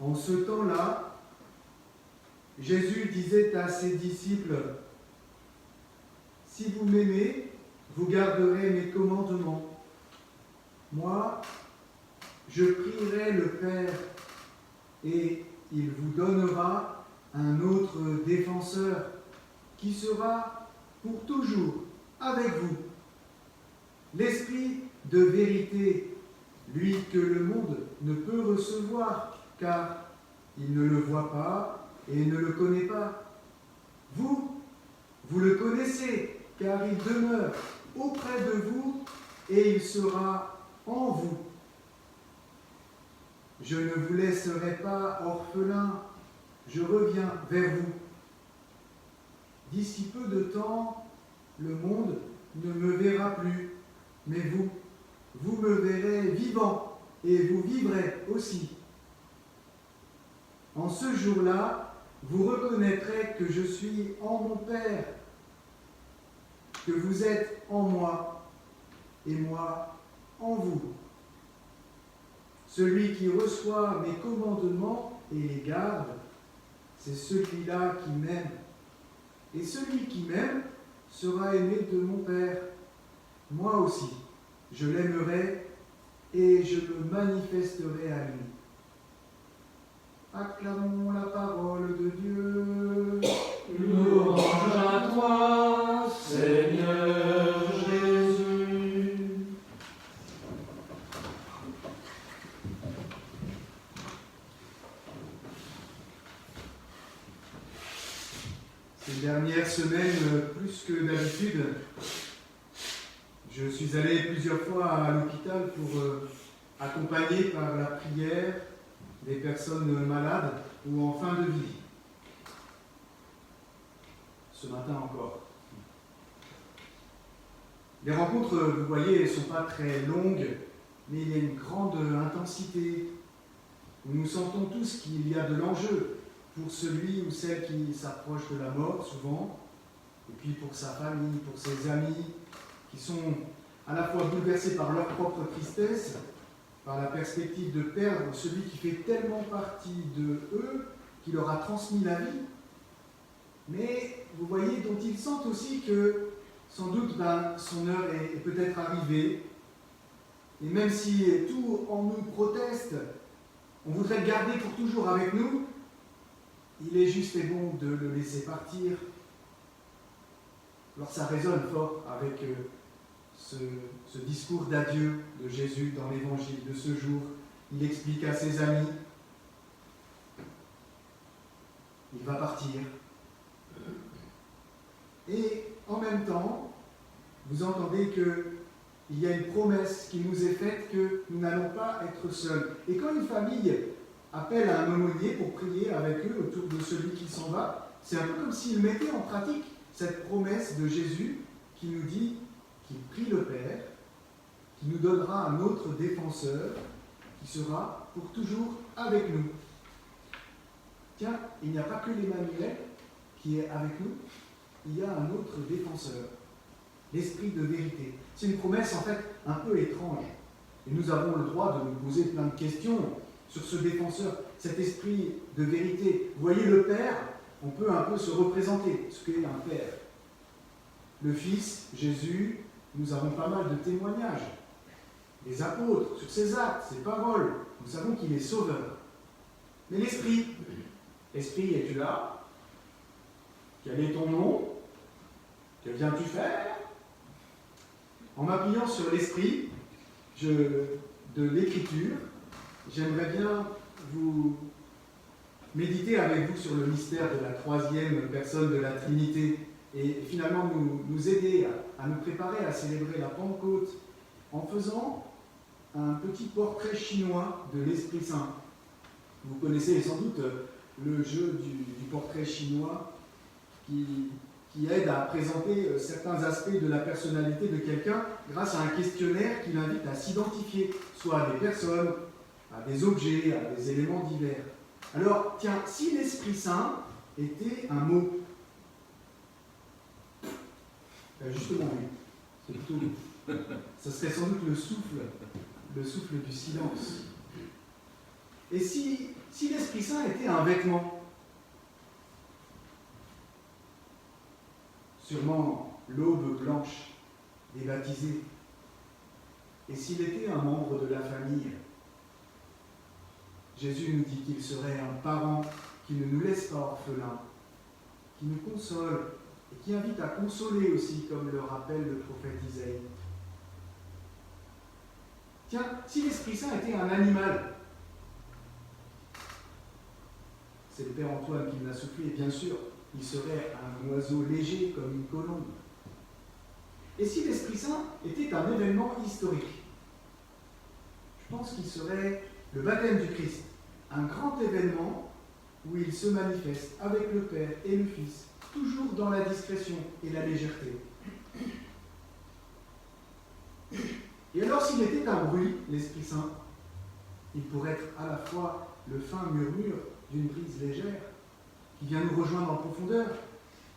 En ce temps-là, Jésus disait à ses disciples, « Si vous m'aimez, vous garderez mes commandements. Moi, je prierai le Père, et il vous donnera un autre défenseur qui sera pour toujours avec vous. L'Esprit de vérité, lui que le monde ne peut recevoir, car il ne le voit pas et ne le connaît pas. Vous le connaissez, car il demeure auprès de vous et il sera en vous. Je ne vous laisserai pas orphelin, je reviens vers vous. D'ici peu de temps, le monde ne me verra plus, mais vous me verrez vivant et vous vivrez aussi. En ce jour-là, vous reconnaîtrez que je suis en mon Père, que vous êtes en moi et moi en vous. Celui qui reçoit mes commandements et les garde, c'est celui-là qui m'aime. Et celui qui m'aime sera aimé de mon Père. Moi aussi, je l'aimerai et je me manifesterai à lui. Acclamons la parole de Dieu. Louange à toi, Seigneur Jésus. Ces dernières semaines, plus que d'habitude, je suis allé plusieurs fois à l'hôpital pour accompagner par la prière des personnes malades ou en fin de vie. Ce matin encore. Les rencontres, vous voyez, ne sont pas très longues, mais il y a une grande intensité. Nous sentons tous qu'il y a de l'enjeu pour celui ou celle qui s'approche de la mort, souvent, et puis pour sa famille, pour ses amis, qui sont à la fois bouleversés par leur propre tristesse, par la perspective de perdre celui qui fait tellement partie de eux, qui leur a transmis la vie, mais vous voyez, dont ils sentent aussi que sans doute son heure est peut-être arrivée, et même si tout en nous proteste, on voudrait le garder pour toujours avec nous, il est juste et bon de le laisser partir. Alors ça résonne fort avec ce discours d'adieu de Jésus dans l'évangile de ce jour. Il explique à ses amis, il va partir. Et en même temps, vous entendez qu'il y a une promesse qui nous est faite que nous n'allons pas être seuls. Et quand une famille appelle à un aumônier pour prier avec eux autour de celui qui s'en va, c'est un peu comme s'il mettait en pratique cette promesse de Jésus qui nous dit qu'il prie le Père, qui nous donnera un autre défenseur qui sera pour toujours avec nous. Tiens, il n'y a pas que l'Emmanuel qui est avec nous, il y a un autre défenseur, l'Esprit de vérité. C'est une promesse en fait un peu étrange. Et nous avons le droit de nous poser plein de questions sur ce défenseur, cet Esprit de vérité. Vous voyez le Père, on peut un peu se représenter ce qu'est un Père. Le Fils, Jésus, nous avons pas mal de témoignages. Les apôtres, sur ses actes, ses paroles, nous savons qu'il est sauveur. Mais l'Esprit, Esprit, es-tu là? Quel est ton nom? Que viens-tu faire? En m'appuyant sur l'Esprit de l'Écriture, j'aimerais bien vous méditer avec vous sur le mystère de la troisième personne de la Trinité et finalement nous aider à nous préparer à célébrer la Pentecôte en faisant un petit portrait chinois de l'Esprit Saint. Vous connaissez sans doute le jeu du portrait chinois qui aide à présenter certains aspects de la personnalité de quelqu'un grâce à un questionnaire qui l'invite à s'identifier, soit à des personnes, à des objets, à des éléments divers. Alors, tiens, si l'Esprit Saint était un mot, justement, oui, c'est plutôt ça serait sans doute le souffle du silence. Et si l'Esprit Saint était un vêtement, sûrement l'aube blanche des baptisés. Et s'il était un membre de la famille, Jésus nous dit qu'il serait un parent qui ne nous laisse pas orphelins, qui nous console et qui invite à consoler aussi, comme le rappelle le prophète Isaïe. Tiens, si l'Esprit Saint était un animal, c'est le Père Antoine qui me l'a soufflé, et bien sûr, il serait un oiseau léger comme une colombe. Et si l'Esprit Saint était un événement historique, je pense qu'il serait le baptême du Christ, un grand événement où il se manifeste avec le Père et le Fils, toujours dans la discrétion et la légèreté. Et alors, s'il était un bruit, l'Esprit Saint, il pourrait être à la fois le fin murmure d'une brise légère qui vient nous rejoindre en profondeur,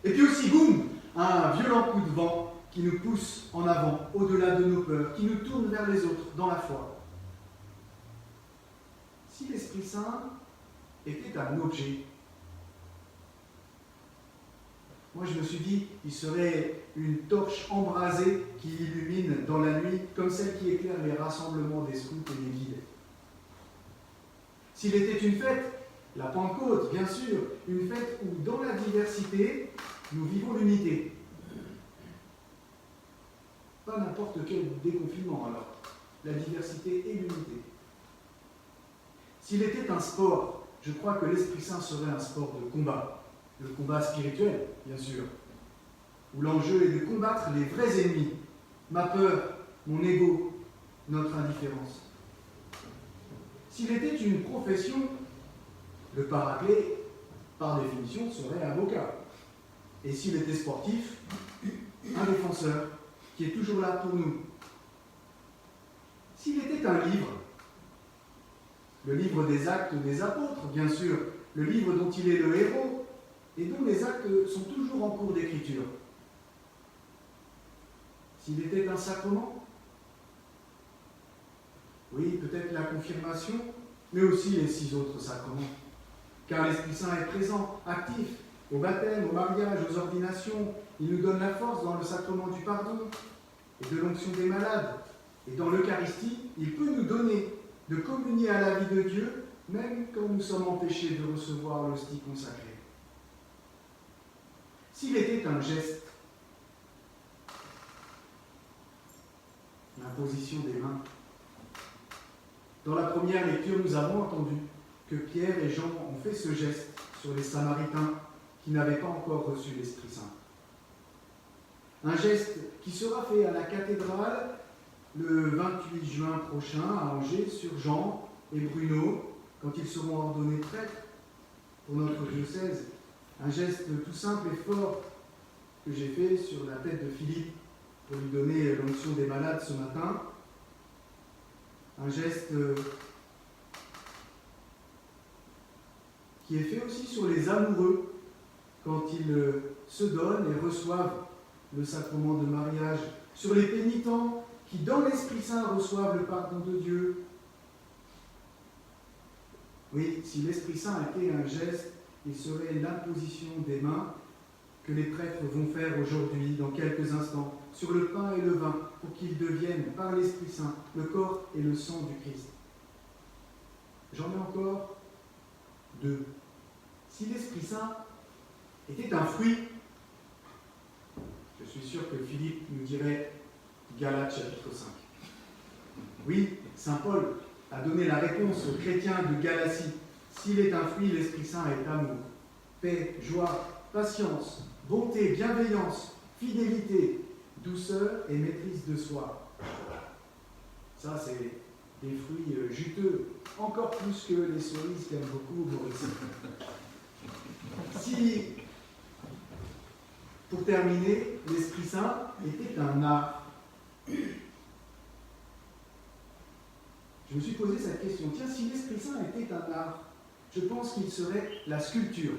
et puis aussi, boum, un violent coup de vent qui nous pousse en avant, au-delà de nos peurs, qui nous tourne vers les autres dans la foi. Si l'Esprit Saint était un objet, moi je me suis dit, il serait une torche embrasée qui illumine dans la nuit, comme celle qui éclaire les rassemblements des scouts et des guides. S'il était une fête, la Pentecôte, bien sûr, une fête où, dans la diversité, nous vivons l'unité. Pas n'importe quel déconfinement, alors. La diversité et l'unité. S'il était un sport, je crois que l'Esprit Saint serait un sport de combat. Le combat spirituel, bien sûr, où l'enjeu est de combattre les vrais ennemis, ma peur, mon ego, notre indifférence. S'il était une profession, le paraclet, par définition, serait avocat. Et s'il était sportif, un défenseur qui est toujours là pour nous. S'il était un livre, le livre des actes des apôtres, bien sûr, le livre dont il est le héros, et dont les actes sont toujours en cours d'écriture. S'il était un sacrement, oui, peut-être la confirmation, mais aussi les 6 autres sacrements. Car l'Esprit Saint est présent, actif, au baptême, au mariage, aux ordinations. Il nous donne la force dans le sacrement du pardon et de l'onction des malades. Et dans l'Eucharistie, il peut nous donner de communier à la vie de Dieu, même quand nous sommes empêchés de recevoir l'hostie consacrée. S'il était un geste, l'imposition des mains. Dans la première lecture, nous avons entendu que Pierre et Jean ont fait ce geste sur les Samaritains qui n'avaient pas encore reçu l'Esprit Saint. Un geste qui sera fait à la cathédrale le 28 juin prochain à Angers sur Jean et Bruno quand ils seront ordonnés prêtres pour notre diocèse. Un geste tout simple et fort que j'ai fait sur la tête de Philippe pour lui donner l'onction des malades ce matin. Un geste qui est fait aussi sur les amoureux quand ils se donnent et reçoivent le sacrement de mariage, sur les pénitents qui, dans l'Esprit Saint, reçoivent le pardon de Dieu. Oui, si l'Esprit Saint était un geste, il serait l'imposition des mains que les prêtres vont faire aujourd'hui, dans quelques instants, sur le pain et le vin, pour qu'ils deviennent, par l'Esprit Saint, le corps et le sang du Christ. J'en ai encore 2. Si l'Esprit Saint était un fruit, je suis sûr que Philippe nous dirait Galates chapitre 5. Oui, saint Paul a donné la réponse aux chrétiens de Galatie. S'il est un fruit, l'Esprit Saint est amour, paix, joie, patience, bonté, bienveillance, fidélité, douceur et maîtrise de soi. Ça, c'est des fruits juteux, encore plus que les cerises qu'aime beaucoup Maurice. Si, pour terminer, l'Esprit Saint était un art, je me suis posé cette question. Tiens, si l'Esprit Saint était un art, je pense qu'il serait la sculpture.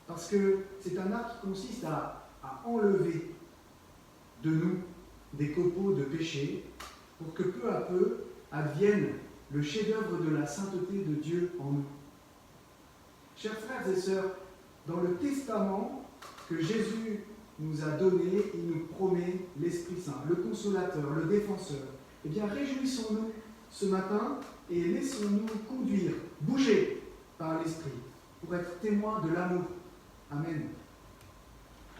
Parce que c'est un art qui consiste à enlever de nous des copeaux de péché pour que peu à peu advienne le chef-d'œuvre de la sainteté de Dieu en nous. Chers frères et sœurs, dans le testament que Jésus nous a donné, il nous promet l'Esprit Saint, le Consolateur, le Défenseur. Eh bien, réjouissons-nous ce matin et laissons-nous conduire, bouger par l'Esprit, pour être témoins de l'amour. Amen.